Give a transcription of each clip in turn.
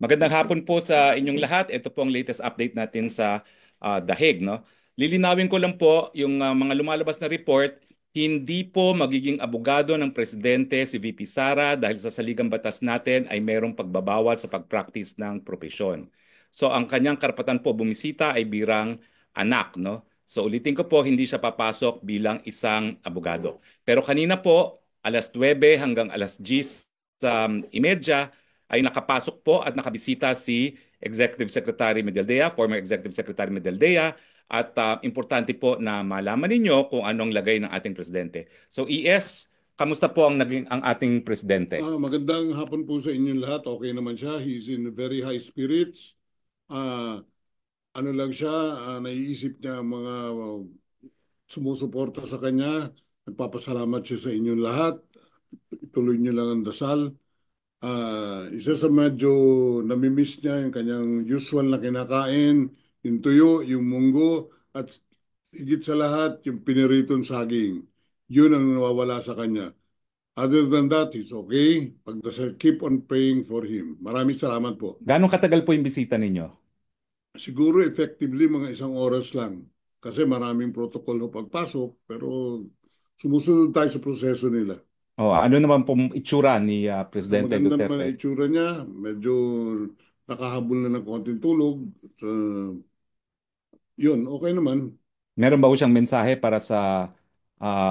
Magandang hapon po sa inyong lahat. Ito po ang latest update natin sa The Hague, no? Lilinawin ko lang po yung mga lumalabas na report, hindi po magiging abogado ng presidente si VP Sara dahil sa saligang batas natin ay mayroong pagbabawal sa pag-practice ng propesyon. So ang kanyang karapatan po bumisita ay birang anak, no? So ulitin ko po, hindi siya papasok bilang isang abogado. Pero kanina po, alas 9 hanggang alas 10:30 ay nakapasok po at nakabisita si Executive Secretary Medaldea, former Executive Secretary Medaldea, at importante po na malaman ninyo kung anong lagay ng ating presidente. So ES, kamusta po ang ating presidente? Magandang hapon po sa inyong lahat. Okay naman siya. He's in very high spirits. Ah, ano lang siya, naiisip niya ang mga sumusuporta sa kanya. Nagpapasalamat siya sa inyong lahat. Ituloy niyo lang ang dasal. Isa sa medyo namimiss niya yung kanyang usual na kinakain, yung tuyo, yung munggo, at higit sa lahat, yung piniritong saging. Yun ang nawawala sa kanya. Other than that, he's okay. Pagdasal, keep on praying for him. Maraming salamat po. Gano'ng katagal po yung bisita ninyo? Siguro effectively mga 1 oras lang. Kasi maraming protocol ho pagpasok, pero sumusunod tayo sa proseso nila. Oh, ano naman pong itsura ni Presidente Maganda naman ang Duterte? itsura niya. Medyo nakahabol na ng konting tulog. Yun, okay naman. Meron ba po siyang mensahe para sa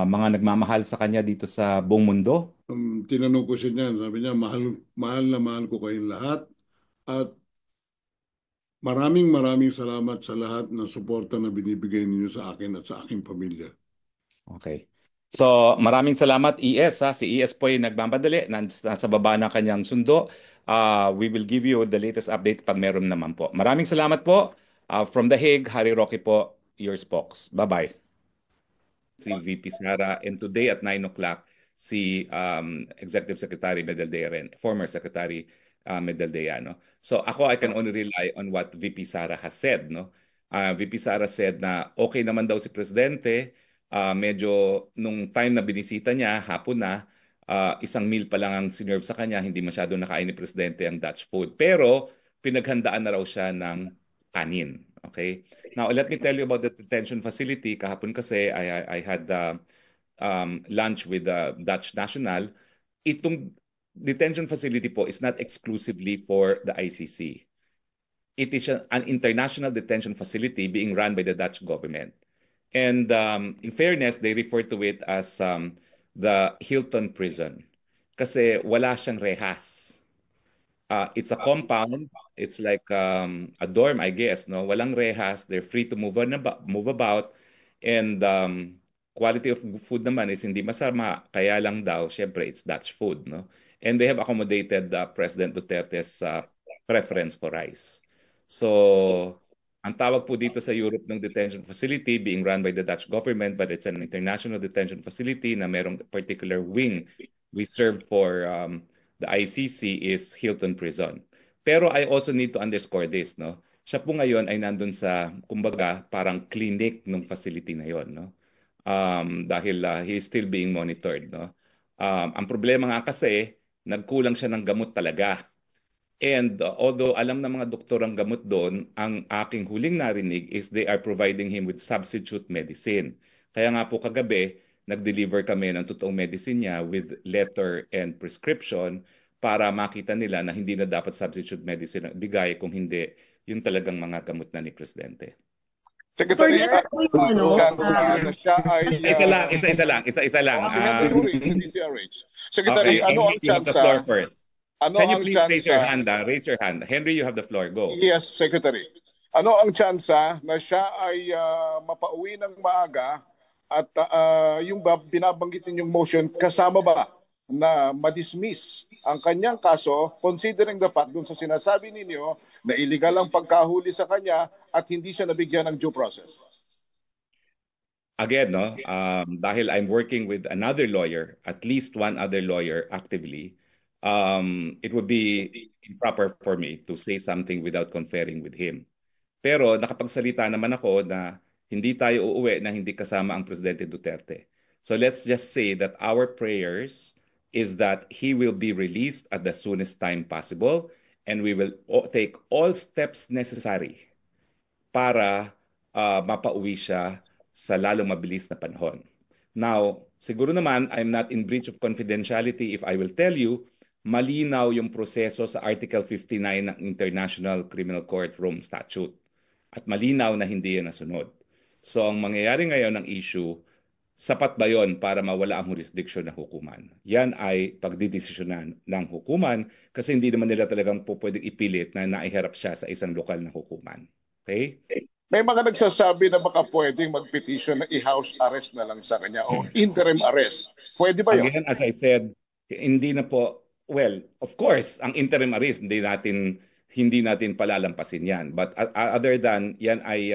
mga nagmamahal sa kanya dito sa buong mundo? Tinanong ko siya niyan. Sabi niya, mahal, mahal na mahal ko kayong lahat. At maraming salamat sa lahat ng suporta na binibigay ninyo sa akin at sa aking pamilya. Okay. So, maraming salamat ES ha. Si ES po ay nagmamadali, nasa baba ng kanyang sundo. We will give you the latest update pag meron naman po. Maraming salamat po. From The Hague, Harry Roque po, your spokes. Bye-bye. Si VP Sara, and today at 9 o'clock, si Executive Secretary Medaldea rin, former Secretary Medaldea, no? So ako, I can only rely on what VP Sara has said, no? VP Sara said na okay naman daw si Presidente, medyo nung time na binisita niya, hapon na, isang meal pa lang ang sinerve sa kanya, hindi masyado nakain ni Presidente ang Dutch food. Pero pinaghandaan na raw siya ng kanin. Okay? Now, let me tell you about the detention facility. Kahapon kasi I had lunch with the Dutch National. Itong detention facility po is not exclusively for the ICC. It is an international detention facility being run by the Dutch government. And in fairness, they refer to it as the Hilton Prison kasi wala siyang rehas. It's a compound. It's like a dorm, I guess, no? Walang rehas. They're free to move about. And quality of food naman is hindi masama. Kaya lang daw, syempre, it's Dutch food, no? And they have accommodated President Duterte's preference for rice. So, ang tawag po dito sa Europe ng detention facility being run by the Dutch government, but it's an international detention facility na merong particular wing reserved for the ICC is Hilton Prison. Pero I also need to underscore this, no? Siya po ngayon ay nandun sa, kumbaga, parang clinic ng facility na yon, no? Dahil he is still being monitored, no? Ang problema nga kasi, nagkulang siya ng gamot talaga. And although alam ng mga doktor ang gamot doon, ang aking huling narinig is they are providing him with substitute medicine. Kaya nga po kagabi, nag-deliver kami ng totoong medicine niya with letter and prescription para makita nila na hindi na dapat substitute medicine ang bigay kung hindi yung talagang mga gamot na ni Presidente. Secretary, Ano? chance na siya ay... Isa lang. Si Henry Uri, hindi si RH. Secretary, ano ang chance? Ano Can you ang please chance? raise your hand? Raise your hand. Henry, you have the floor. Go. Yes, Secretary. Ano ang chance na siya ay mapauwi ng maaga at yung binabanggit ninyong motion, kasama ba na madismiss ang kanyang kaso considering the fact dun sa sinasabi ninyo na illegal ang pagkahuli sa kanya at hindi siya nabigyan ng due process? Again, no, dahil I'm working with another lawyer, at least one other lawyer actively, it would be improper for me to say something without conferring with him. Pero nakapagsalita naman ako na hindi tayo uuwi na hindi kasama ang Presidente Duterte. So let's just say that our prayers is that he will be released at the soonest time possible and we will take all steps necessary para mapauwi siya sa lalong mabilis na panahon. Now, siguro naman, I'm not in breach of confidentiality if I will tell you, malinaw yung proseso sa Article 59 ng International Criminal Court Rome Statute. At malinaw na hindi yan nasunod. So, ang mangyayari ngayon ng issue, sapat ba yon para mawala ang jurisdiction ng hukuman? Yan ay pagdidesisyonan ng hukuman kasi hindi naman nila talagang pwedeng ipilit na naiharap siya sa isang lokal na hukuman. Okay? May mga nagsasabi na baka pwedeng mag-petition na i-house arrest na lang sa kanya o interim arrest. Pwede ba yun? Again, as I said, hindi na po, well, of course, ang interim arrest, hindi natin palalampasin yan. But other than yan ay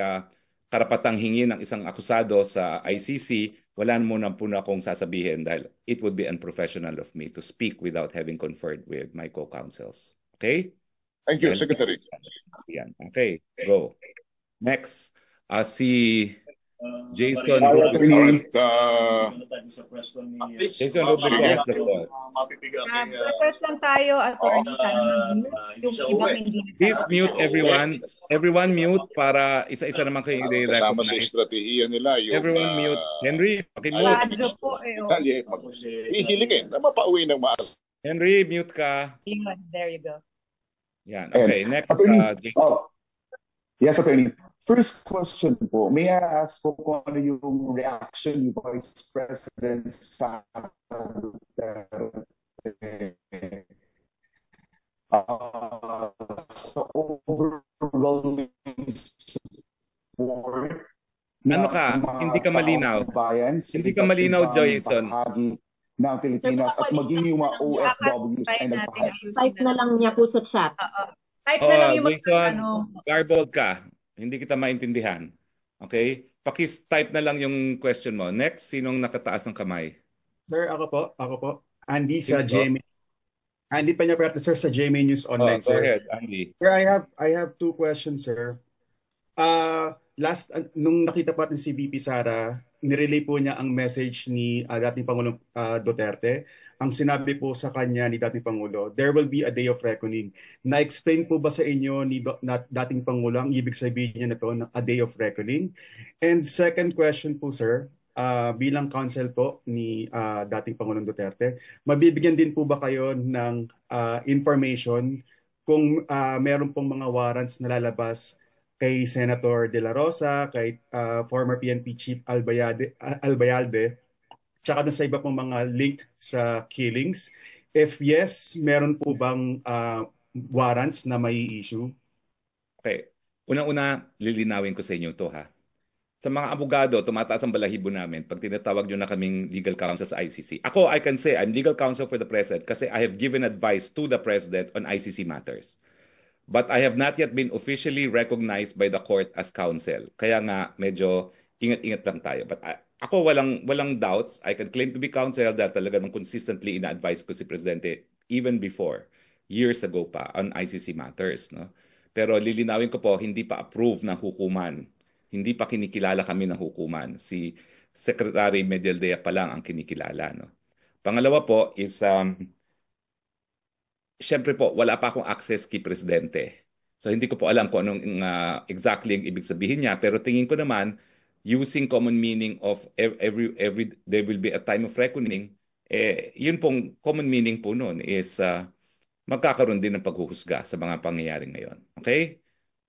karapatang hingi ng isang akusado sa ICC, wala muna po na akong sasabihin dahil it would be unprofessional of me to speak without having conferred with my co-counsels. Okay? Thank you, Secretary. Yan. Okay, go. Next, si Jason Rodriguez. Jason Rodriguez, the call. Press lang tayo, attorney, sana mag-mute. Yung iba hindi. Please mute everyone. Everyone mute para isa-isa naman kayo Kasama sa i-recognize. estratehiya nila yung... Everyone mute. Henry, pakimute. Radyo po Hihiligin na mapauwi ng maaga. Henry, mute ka. There you go. Yan. Okay, next. Jason. Yes, attorney. First question po, may I ask po kung ano yung reaction ni Vice President Sara Duterte sa overwhelming support Ano ka? Hindi ka malinaw. Hindi ka malinaw, Jason. ng Pilipinas at maging yung mga OFWs ay nagpahagi. Type na lang niya po sa chat. Type na lang yung Jason, garbled ka. Hindi kita maintindihan. Okay? Pakis-type na lang yung question mo. Next, sinong nakataas ng kamay? Sir, ako po. Andy sa GMA. Andy Peñaperta, sir, sa GMA News Online, go sir. ahead, Andy. Sir, I have two questions, sir. Nung nakita po natin si VP Sara, nirelay po niya ang message ni dating Pangulong Duterte. Ang sinabi po sa kanya ni dating Pangulo, there will be a day of reckoning. Na-explain po ba sa inyo ni dating Pangulo ang ibig sabihin niya na to, a day of reckoning? And second question po, sir, bilang counsel po ni dating Pangulong Duterte, mabibigyan din po ba kayo ng information kung meron pong mga warrants na lalabas kay Senator De La Rosa, kay former PNP Chief Albayalde, tsaka na sa iba pong mga linked sa killings? If yes, meron po bang warrants na may issue? Okay. Unang-una, lilinawin ko sa inyo to ha. Sa mga abogado, tumataas ang balahibo namin pag tinatawag nyo na kaming legal counsel sa ICC. Ako, I can say I'm legal counsel for the President kasi I have given advice to the President on ICC matters. But I have not yet been officially recognized by the court as counsel. Kaya nga, medyo ingat-ingat lang tayo. But ako, walang doubts. I can claim to be counsel dahil talaga nung consistently ina-advise ko si Presidente even before, years ago pa, on ICC matters. No? Pero lilinawin ko po, hindi pa approve ng hukuman. Hindi pa kinikilala kami ng hukuman. Si Secretary Medialdea pa lang ang kinikilala. No? Pangalawa po is, syempre po, wala pa akong access kay Presidente. So hindi ko po alam kung anong exactly ang ibig sabihin niya. Pero tingin ko naman, using common meaning of every there will be a time of reckoning, yun pong common meaning po noon is magkakaroon din ng paghuhusga sa mga pangyayari ngayon. Okay?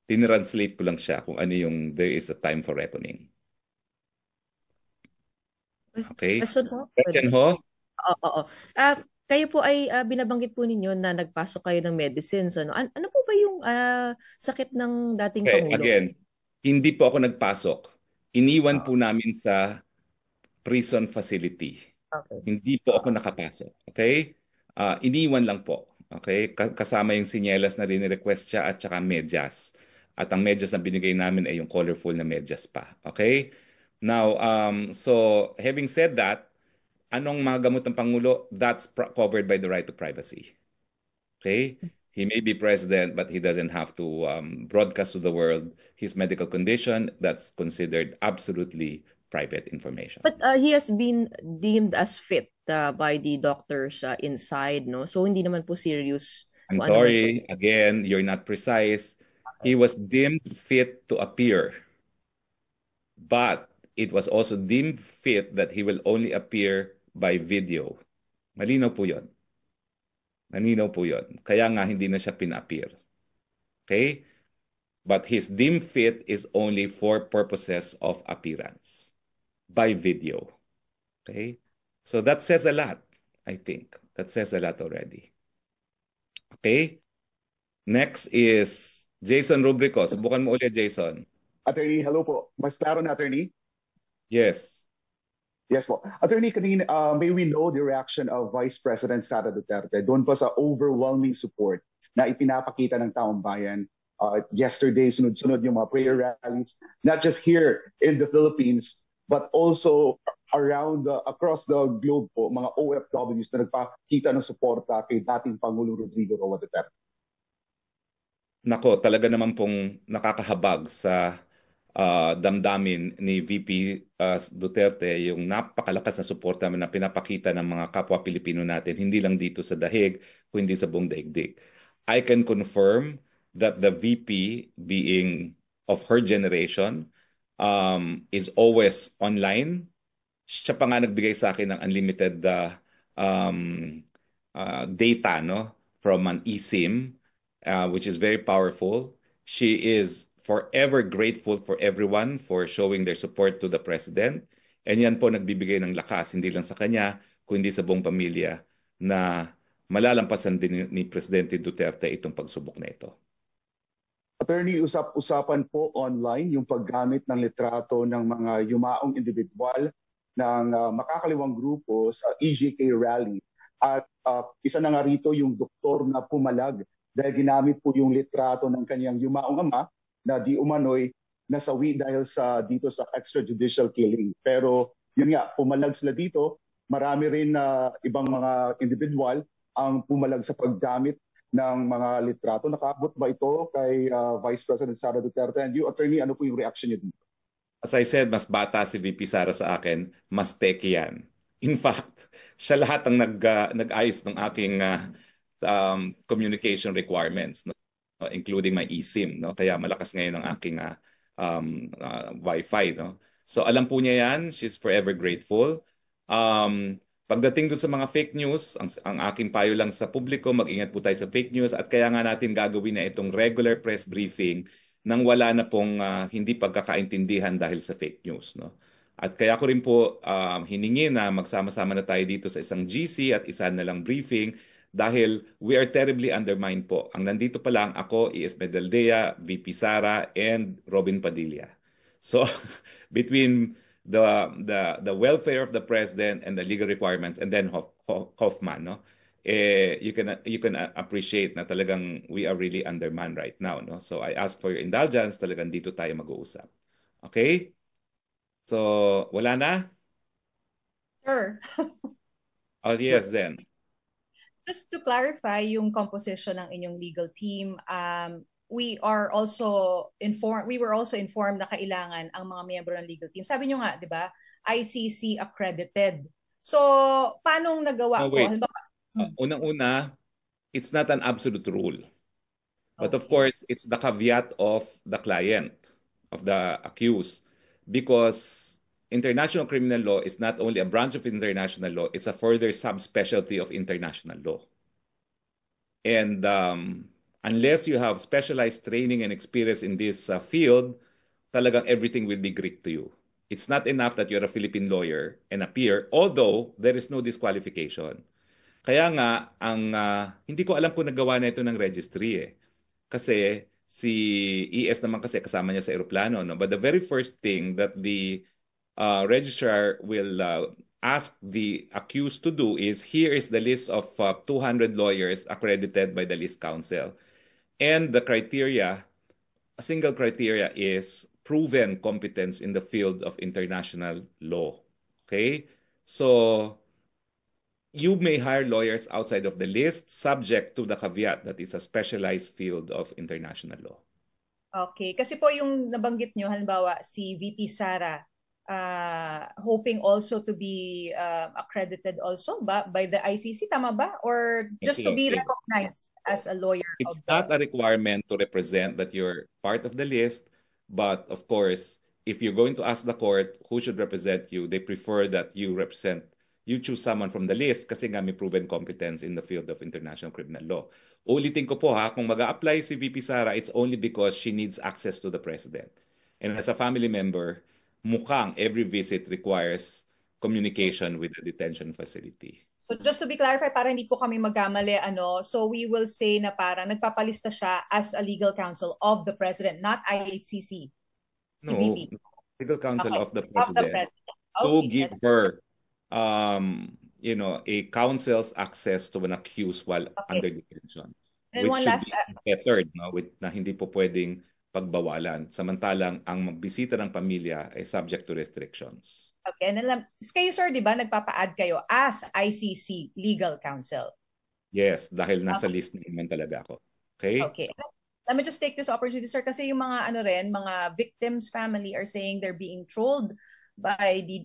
Tinranslate ko lang siya kung ano yung there is a time for reckoning. Okay? Question ho? Oo. Kayo po ay binabanggit po ninyo na nagpasok kayo ng medicines. Ano po ba yung sakit ng dating Pangulo? Again, hindi po ako nagpasok. Iniwan po namin sa prison facility. Okay. Hindi po ako nakapasok. Okay? Iniwan lang po. Okay? Kasama yung sinyelas na rin-request siya at saka medyas. At ang medyas na binigay namin ay yung colorful na medyas pa. Okay? Now, so having said that, anong mga gamot ng Pangulo? That's covered by the right to privacy. Okay? He may be president, but he doesn't have to broadcast to the world his medical condition. That's considered absolutely private information. But he has been deemed as fit by the doctors inside, no? So hindi naman po serious I'm kung ano man po. sorry, again, you're not precise. He was deemed fit to appear, but it was also deemed fit that he will only appear by video. Malinaw po yun. Malinaw po yun. Kaya nga hindi na siya pina-appear. Okay? But his deemed fit is only for purposes of appearance by video. Okay? So that says a lot, I think. That says a lot already. Okay? Next is Jason Rubrico. Subukan mo ulit, Jason. Attorney, hello po. Mas klaro na, Attorney? Yes. Yes po. Attorney, kanina, may we know the reaction of Vice President Sara Duterte doon po sa overwhelming support na ipinapakita ng taong bayan. Yesterday, sunod-sunod yung mga prayer rallies, not just here in the Philippines, but also around across the globe po, mga OFWs na nagpakita ng suporta kay dating Pangulong Rodrigo Roa Duterte. Nako, talaga naman pong nakakahabag sa damdamin ni VP Duterte yung napakalakas na suporta na pinapakita ng mga kapwa Pilipino natin, hindi lang dito sa dahig, kundi sa buong daigdig. I can confirm that the VP, being of her generation, is always online. Siya pa nga nagbigay sa akin ng unlimited data, no, from an eSIM, which is very powerful. She is forever grateful for everyone for showing their support to the president. And yan po nagbibigay ng lakas, hindi lang sa kanya, kundi sa buong pamilya, na malalampasan din ni Presidente Duterte itong pagsubok na ito. Attorney, usap-usapan po online yung paggamit ng litrato ng mga yumaong individual ng makakaliwang grupo sa EJK rally. At isa na nga rito yung doktor na pumalag dahil ginamit po yung litrato ng kanyang yumaong ama na di umano'y nasawi dahil dito sa extrajudicial killing. Pero yun nga, pumalag sila dito. Marami rin na ibang mga individual ang pumalag sa paggamit ng mga litrato. Nakaabot ba ito kay Vice President Sara Duterte? And you, Attorney, ano po yung reaction niyo dito? As I said, mas bata si VP Sara sa akin, mas teki yan. In fact, siya lahat ang nag-ayos ng aking communication requirements, no? Including my eSIM, no? Kaya malakas ngayon ang aking Wi-Fi, no? So alam po niya yan, she's forever grateful. Pagdating dun sa mga fake news, ang aking payo lang sa publiko, mag-ingat po tayo sa fake news at kaya nga natin gagawin na itong regular press briefing nang wala na pong hindi pagkakaintindihan dahil sa fake news, no? At kaya ko rin po hiningi na magsama-sama na tayo dito sa isang GC at isa na lang briefing dahil we are terribly undermined po. Ang nandito pa lang ako, E.S. Medaldea, VP Sara, and Robin Padilla. So between the welfare of the president and the legal requirements, and then Hoffman, no, you can appreciate na talagang we are really undermanned right now, no. So I ask for your indulgence, talagang dito tayo mag-uusap. Okay? So wala na? Sure. Oh yes, then. Just to clarify yung composition ng inyong legal team, we were also informed na kailangan ang mga miyembro ng legal team. Sabi nyo nga, di ba, ICC accredited. So, paano nagawa ko? Wait. Halimbawa, Unang-una, it's not an absolute rule. But of Okay. course, it's the caveat of the client, of the accused. Because international criminal law is not only a branch of international law, it's a further subspecialty of international law. And unless you have specialized training and experience in this field, talagang everything will be Greek to you. It's not enough that you're a Philippine lawyer and appear, although there is no disqualification. Kaya nga, hindi ko alam kung nagawa na ito ng registry eh. Kasi si ES naman kasi kasama niya sa eroplano, no? But the very first thing that the registrar will ask the accused to do is, here is the list of 200 lawyers accredited by the List Council. And the criteria, a single criteria is proven competence in the field of international law. Okay? So, you may hire lawyers outside of the list subject to the caveat that it's a specialized field of international law. Okay. Kasi po yung nabanggit nyo, halimbawa, si VP Sara, hoping also to be accredited also by the ICC, tama ba? Or just to be Yes. recognized as a lawyer It's of not a the... requirement to represent that you're part of the list, but of course, if you're going to ask the court who should represent you, they prefer that you choose someone from the list kasi nga may proven competence in the field of international criminal law. Ulitin ko po ha, kung mag-a-apply si VP Sara, it's only because she needs access to the president. And as a family member, mukhang every visit requires communication with the detention facility. So just to be clarified, para hindi po kami magkamali, so we will say na parang nagpapalista siya as a legal counsel of the president, not ICC, No, CBP. legal counsel Okay. of the Of the president president. to Okay. give her a counsel's access to an accused while Okay. under detention, And which one should last, be fettered, no, na hindi po pwedeng pagbawalan. Samantalang ang magbisita ng pamilya ay subject to restrictions. okay. And then, kayo sir, di ba, nagpapa-add kayo as ICC legal counsel? Yes, dahil nasa list naman talaga ako. Okay? Okay. Let me just take this opportunity, sir, kasi yung mga mga victims' family are saying they're being trolled by the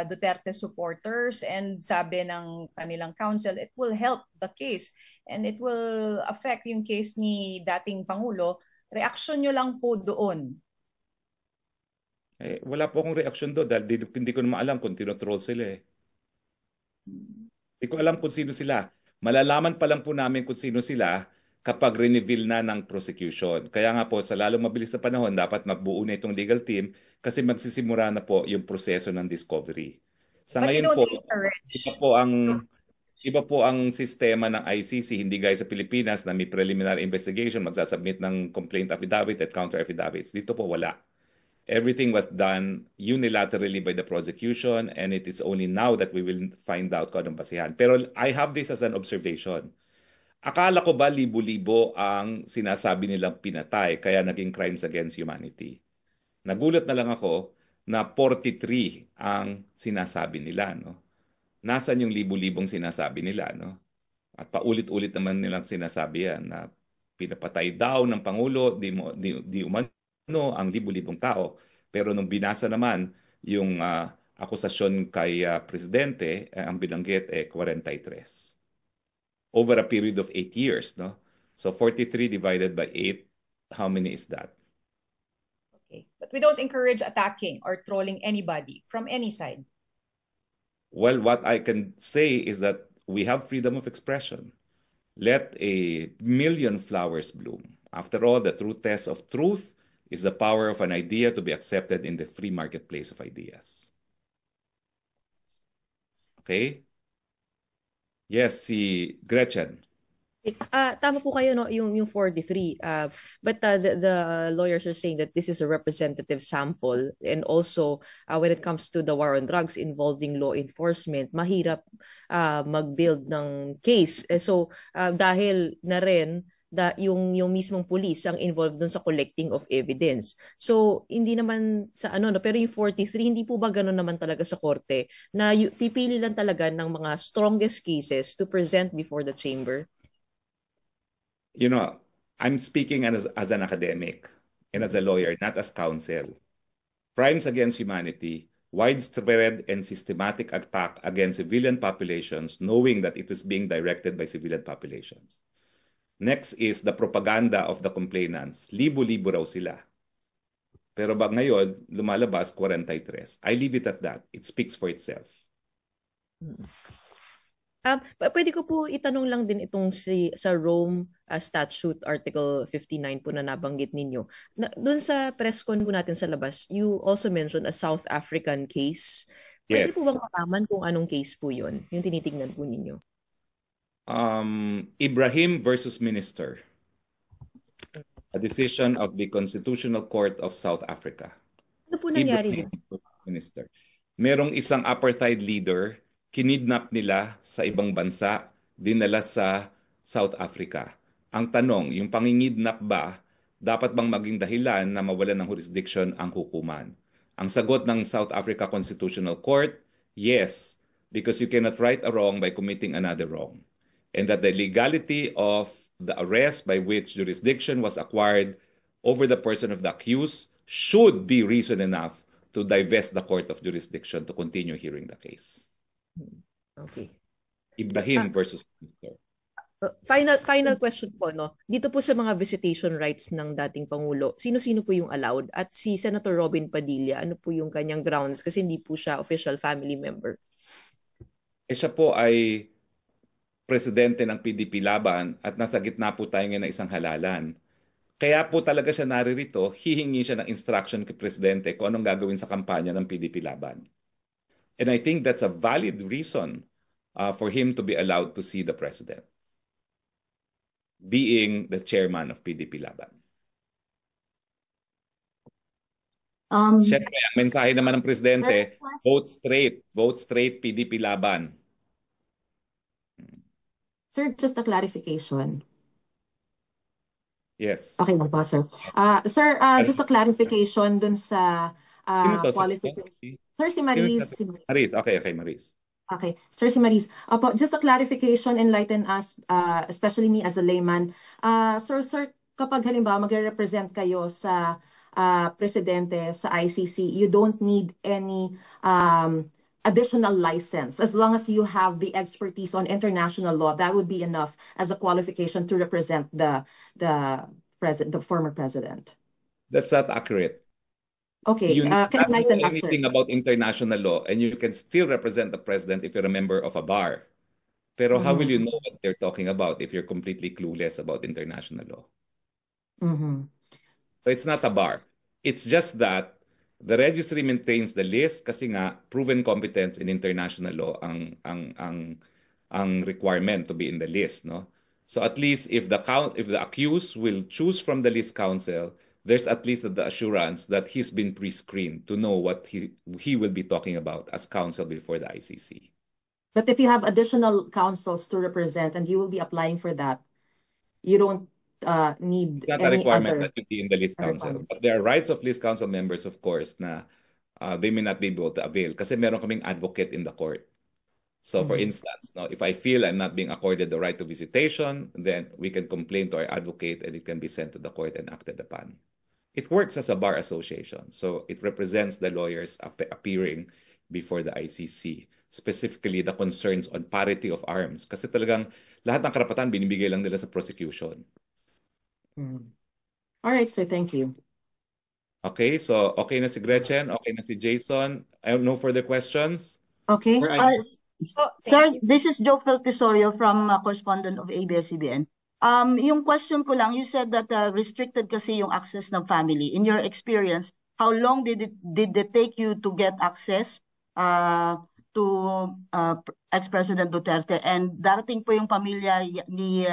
Duterte supporters, and sabi ng kanilang counsel, it will help the case and it will affect yung case ni dating Pangulo. Reaksyon nyo lang po doon. Wala po akong reaksyon doon dahil hindi ko naman alam kung tinotroll sila eh. Hindi ko alam kung sino sila. Malalaman pa lang po namin kung sino sila kapag reveal na ng prosecution. Kaya nga po, sa lalong mabilis na panahon, dapat mabuo na itong legal team kasi magsisimula na po yung proseso ng discovery. Sa But you ngayon don't po, encourage. iba po ang sistema ng ICC, hindi gaya sa Pilipinas na may preliminary investigation, magsasubmit ng complaint affidavit at counter affidavits. Dito po wala. Everything was done unilaterally by the prosecution, and it is only now that we will find out kung anong basihan. Pero I have this as an observation. Akala ko ba libo-libo ang sinasabi nilang pinatay kaya naging crimes against humanity? Nagulat na lang ako na 43 ang sinasabi nila, no? Nasaan yung libo-libong sinasabi nila, no? At paulit-ulit naman nilang sinasabi yan na pinapatay daw ng Pangulo, di umano ang libo-libong tao. Pero nung binasa naman yung akusasyon kay Presidente, ang binanggit 43. Over a period of 8 years, no? So 43 divided by 8, how many is that? Okay. But we don't encourage attacking or trolling anybody from any side. Well, what I can say is that we have freedom of expression. Let a million flowers bloom. After all, the true test of truth is the power of an idea to be accepted in the free marketplace of ideas. Okay? Yes, si Gretchen. Tama po kayo, no, yung 43. But the lawyers are saying that this is a representative sample, and also when it comes to the war on drugs involving law enforcement, mahirap mag-build ng case. So dahil na rin yung mismong police ang involved dun sa collecting of evidence. So hindi naman sa no, pero yung 43 hindi po ba ganoon naman talaga sa korte na pipili lang talaga ng mga strongest cases to present before the chamber? You know, I'm speaking as an academic and as a lawyer, not as counsel. Crimes against humanity, widespread and systematic attack against civilian populations, knowing that it is being directed by civilian populations. Next is the propaganda of the complainants. Libo-libo raw sila. Pero ngayon, lumalabas 43. I leave it at that. It speaks for itself. Pwede ko po itanong lang din itong sa Rome Statute Article 59 po na nabanggit ninyo. Doon sa press con po natin sa labas, you also mentioned a South African case. Pwede Yes. po bang malaman kung anong case po yun? Yung tinitingnan po ninyo. Ibrahim versus Minister. A decision of the Constitutional Court of South Africa. Ano po nangyari Ibrahim doon? versus Minister. Merong isang apartheid leader, kinidnap nila sa ibang bansa, dinala sa South Africa. Ang tanong, yung pangingidnap ba, dapat bang maging dahilan na mawalan ng jurisdiction ang hukuman? Ang sagot ng South Africa Constitutional Court, yes, because you cannot right a wrong by committing another wrong. And that the legality of the arrest by which jurisdiction was acquired over the person of the accused should be reason enough to divest the court of jurisdiction to continue hearing the case. Okay. Ibrahim versus Mr. Final question po, no? Dito po sa mga visitation rights ng dating Pangulo, sino-sino po yung allowed? At si Senator Robin Padilla, ano po yung kanyang grounds? Kasi hindi po siya official family member. Siya po ay presidente ng PDP Laban at nasa gitna po tayo ngayon ng isang halalan. Kaya po talaga siya naririto, hihingi siya ng instruction kay presidente kung anong gagawin sa kampanya ng PDP Laban. And I think that's a valid reason for him to be allowed to see the president, being the chairman of PDP Laban. Siyempre, ang mensahe naman ng presidente, vote straight PDP Laban. Sir, just a clarification. Yes. Okay po, sir. Sir, just a clarification dun sa Sino to? qualification. Sir, si Maris. Maris, okay, Maris. Okay, Sir, si Maris. Just a clarification, enlighten us, especially me as a layman. Sir, kapag halimbawa magre-represent kayo sa presidente sa ICC, you don't need any additional license. As long as you have the expertise on international law, that would be enough as a qualification to represent the former president. That's not accurate. Okay, You can not know enlighten us, sir. anything about international law, and you can still represent the president if you're a member of a bar. Pero how will you know what they're talking about if you're completely clueless about international law? So it's not a bar. It's just that the registry maintains the list kasi nga proven competence in international law ang requirement to be in the list, no? So at least if the accused will choose from the list counsel, there's at least the assurance that he's been pre-screened to know what he will be talking about as counsel before the ICC. But if you have additional counsels to represent and you will be applying for that, you don't need It's not a any requirement other that you be in the list counsel. requirement. But there are rights of list counsel members, of course, na they may not be able to avail kasi meron kaming advocate in the court. So for instance, no, if I feel I'm not being accorded the right to visitation, then we can complain to our advocate and it can be sent to the court and acted upon. It works as a bar association. So it represents the lawyers appearing before the ICC, specifically the concerns on parity of arms. Kasi talagang lahat ng karapatan binibigay lang nila sa prosecution. All right, sir. Thank you. Okay, so okay na si Gretchen, okay na si Jason. I have no further questions. Okay. Sir, this is Joe Feltesorio from correspondent of ABS-CBN. Yung question ko lang, you said that restricted kasi yung access ng family. In your experience, how long did it take you to get access to ex-President Duterte? And darating po yung pamilya ni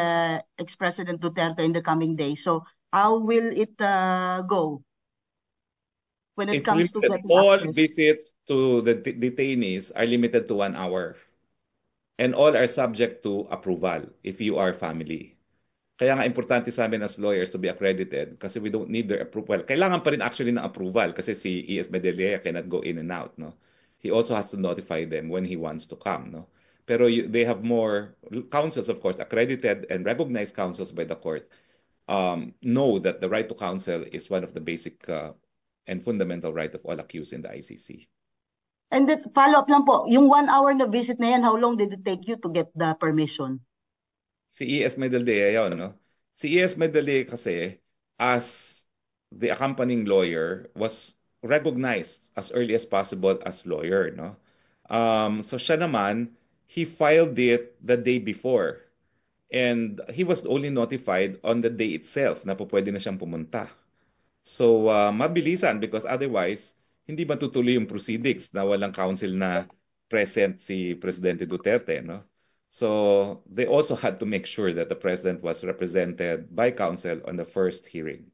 ex-President Duterte in the coming days. So how will it go when it It's comes to limited. getting All access? visits to the detainees are limited to 1 hour. And all are subject to approval if you are family. Kaya nga importante sa amin as lawyers to be accredited kasi we don't need their approval. Kailangan pa rin actually ng approval kasi si E.S. Medellea cannot go in and out, no? He also has to notify them when he wants to come, no? Pero they have more counsels, of course, accredited and recognized counsels by the court know that the right to counsel is one of the basic and fundamental right of all accused in the ICC. And then follow-up lang po, yung 1 hour na visit na yan, how long did it take you to get the permission? Si E.S. Medellea yun, no? Si E.S. Medellea kasi, as the accompanying lawyer, was recognized as early as possible as lawyer, no? So siya naman, he filed it the day before. And he was only notified on the day itself na po pwede na siyang pumunta. So, mabilisan because otherwise, hindi matutuloy yung proceedings na walang counsel na present si Presidente Duterte, no? So, they also had to make sure that the president was represented by counsel on the first hearing.